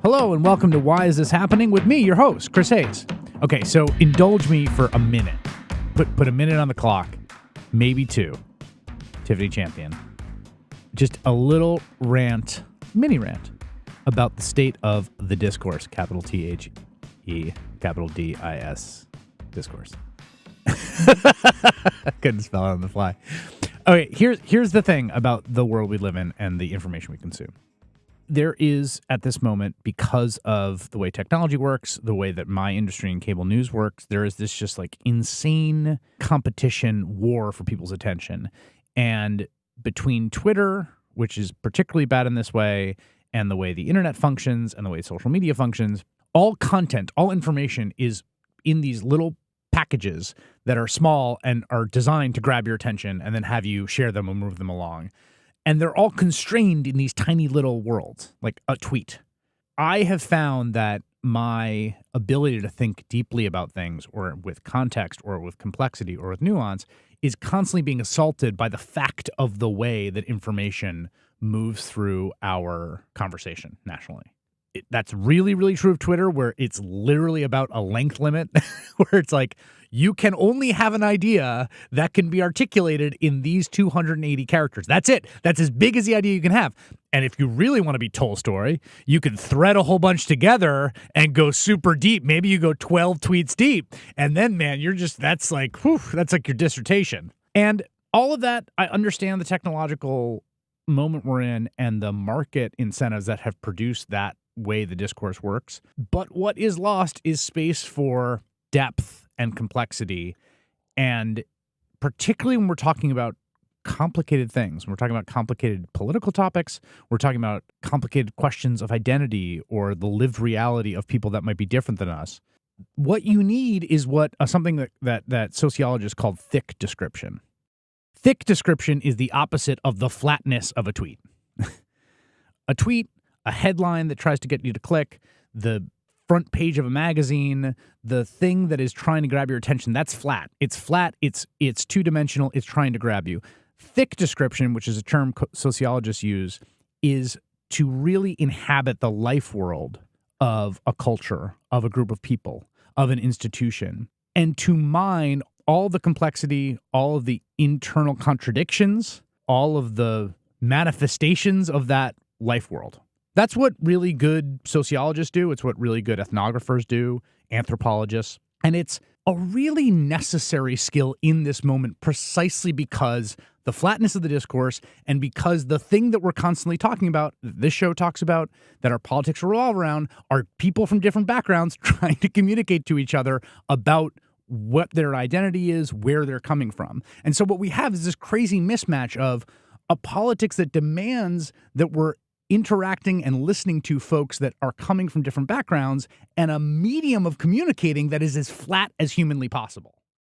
Hello and welcome to Why Is This Happening with me, your host, Chris Hayes. Okay, so indulge me for a minute. Put a minute on the clock, maybe two. Tiffany Champion. Just a little rant, mini rant, about the state of the discourse, capital T-H-E, capital D-I-S, discourse. Couldn't spell it on the fly. Okay, here's the thing about the world we live in and the information we consume. There is, at this moment, because of the way technology works, the way that my industry and cable news works, there is this just like insane competition war for people's attention. And between Twitter, which is particularly bad in this way, and the way the internet functions and the way social media functions, all content, all information is in these little packages that are small and are designed to grab your attention and then have you share them and move them along. And they're all constrained in these tiny little worlds, like a tweet. I have found that my ability to think deeply about things, or with context, or with complexity, or with nuance, is constantly being assaulted by the fact of the way that information moves through our conversation nationally. That's really, really true of Twitter, where it's literally about a length limit, where it's like, you can only have an idea that can be articulated in these 280 characters. That's it. That's as big as the idea you can have. And if you really want to be Tolstoy, you can thread a whole bunch together and go super deep. Maybe you go 12 tweets deep. And then, man, that's like your dissertation. And all of that, I understand the technological moment we're in and the market incentives that have produced that way the discourse works. But what is lost is space for depth and complexity, and particularly when we're talking about complicated things, when we're talking about complicated political topics, we're talking about complicated questions of identity or the lived reality of people that might be different than us. What you need is something that sociologists call thick description. Thick description is the opposite of the flatness of a tweet. A tweet, a headline that tries to get you to click, the front page of a magazine, the thing that is trying to grab your attention, that's flat. It's flat, it's two-dimensional, it's trying to grab you. Thick description, which is a term sociologists use, is to really inhabit the life world of a culture, of a group of people, of an institution, and to mine all the complexity, all of the internal contradictions, all of the manifestations of that life world. That's what really good sociologists do. It's what really good ethnographers do, anthropologists. And it's a really necessary skill in this moment precisely because the flatness of the discourse and because the thing that we're constantly talking about, that this show talks about, that our politics revolve around, are people from different backgrounds trying to communicate to each other about what their identity is, where they're coming from. And so what we have is this crazy mismatch of a politics that demands that we're interacting and listening to folks that are coming from different backgrounds, and a medium of communicating that is as flat as humanly possible.